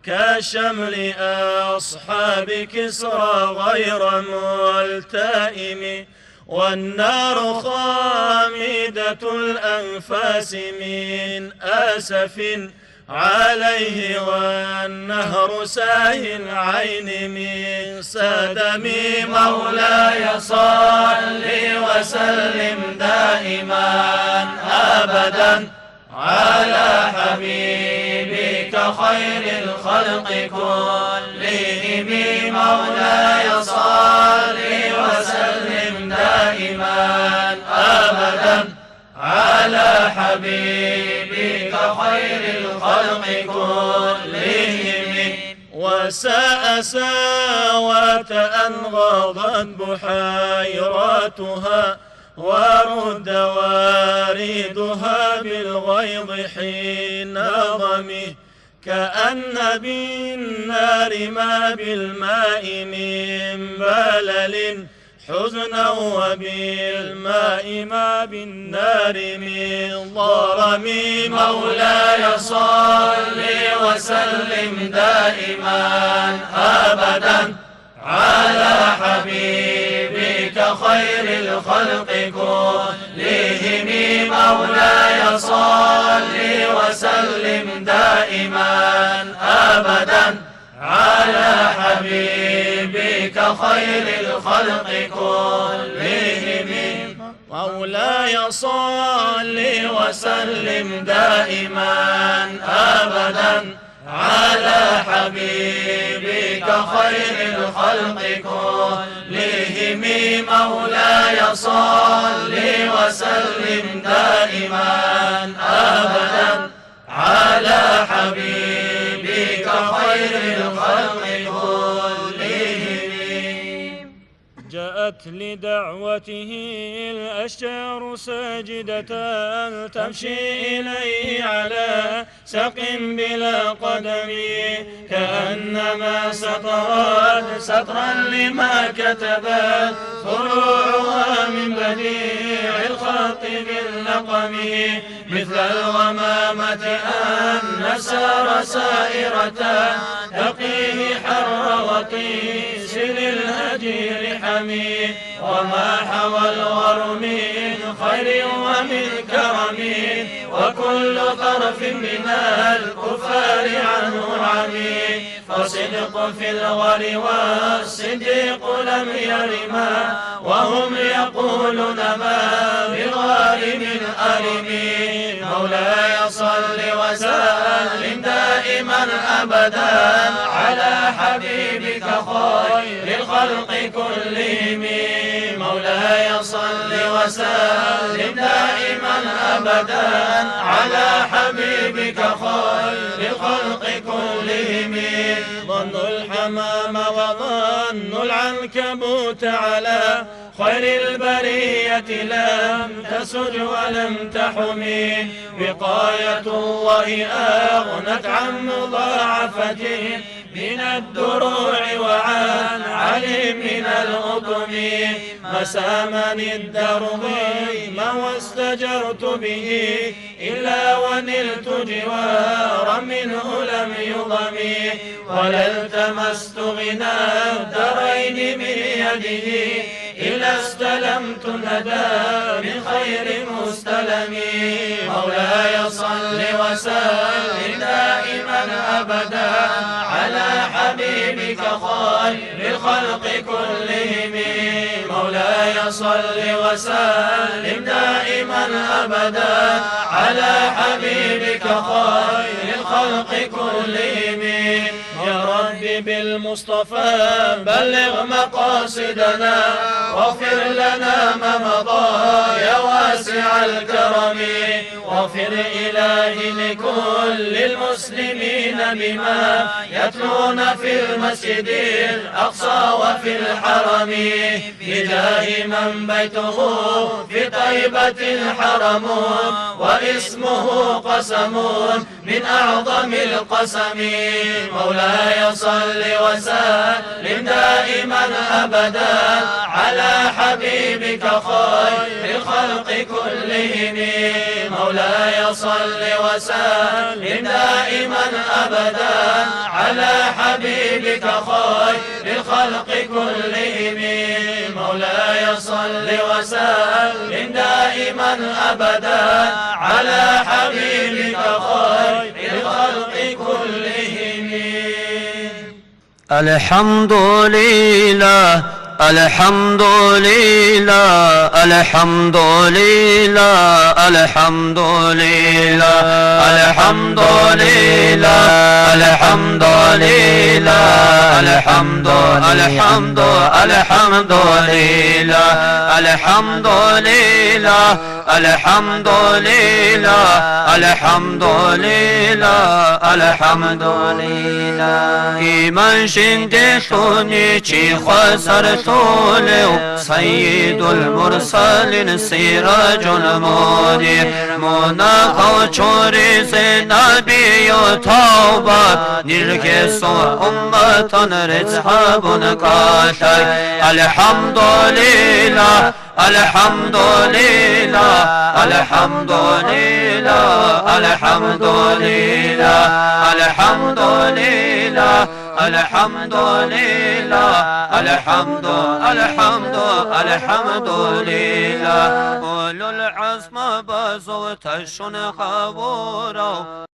كشمل أصحاب كسرى غير ملتئم، والنار خامدة الأنفاس من أسف عليه، والنهر ساهي العين من سدم. مولاي صل وسلم دائما أبدا على حبيبك خير الخلق كلهم. مولاي صل وسلم دائما أبدا على حبيبك خير الخلق كلهم. وساء ساوة أن غاضت بحيراتها، ورد واردها بالغيظ حين ضمه، كأن بالنار ما بالماء من بلل حزنا، وبالماء ما بالنار من ضرم. مولاي صل وسلم دائما أبدا على حبيبك خير الخلق كلهم. مولاي صل وسلم دائما أبدا على حبيبك خير الخلق كلهم. مولاي صل وسلم دائما أبدا على حبيبك خير الخلق كلهم. مولاي صل وسلم دائما أبدا على حبيبك خير الخلق كلهم. جاءت لدعوته الأشجار ساجدة تمشي إليه على ساق بلا قدم، كأنما سطرت سطرا لما كتبت فروعها من بديع الخط باللقم، مثل الغمامة أن سار سائرة تقيه حر وطيس للهجير حمي، وما حوى الغر من خير ومن كرم، وكل طرف من الكفار عنه عمي. فصدق في الغر والصديق لم يرما، وهم يقولون ما بالغار من أرم. مولاي صل وسلم دائما أبدا على حبيبك خير الخلق كلهم. مولاي صل وسلم دائما أبدا على حبيبك خير الخلق كلهم. ظنوا الحمام وظنوا العنكبوت على خير البرية لم تسج ولم تحمي، وقاية الله أغنت عن مضاعفة من الدروع وعن علم من الأطم. مسامني الدرب ما واستجرت به إلا ونلت جوارا منه لم يضم، ولا التمست غنى الدرين من يده إلا استلمت الندى من خير مستلم. مولاي صل وسلم دائما أبدا على حبيبك خير الخلق كلهم. مولاي صل وسلم دائما أبدا على حبيبك خير الخلق كلهم. يا رب بالمصطفى بلغ مقاصدنا، واغفر لنا ما مضى يا واسع الكرم، واغفر إلهي لكل المسلمين بما يتلون في المسجد الأقصى وفي الحرم، بجاه من بيته في طيبة حرم، واسمه قسم من أعظم القسم. مولاي مولاي صل وسلم دائما أبدا على حبيبك خير الخلق كلهم. مولاي صل وسلم دائما أبدا على حبيبك خير الخلق كلهم. مولاي صل وسلم دائما أبدا على حبيبك خير الخلق كلهم. الحمد لله الحمد لله الحمد لله الحمد لله الحمد لله الحمد لله الحمد الحمد الحمد لله الحمد لله الحمد لله الحمد لله الحمد لله إيمان شندشوني چي خسرتولو سيد المرسلين سراج المنير مناقو چوري سي نبي توبة نركسو أمة رزحاب قاتل. الحمد لله الحمد لله الحمد لله الحمد لله الحمد لله الحمد لله الحمد الحمد الحمد لله. أولو العزم بزغتشن خبورا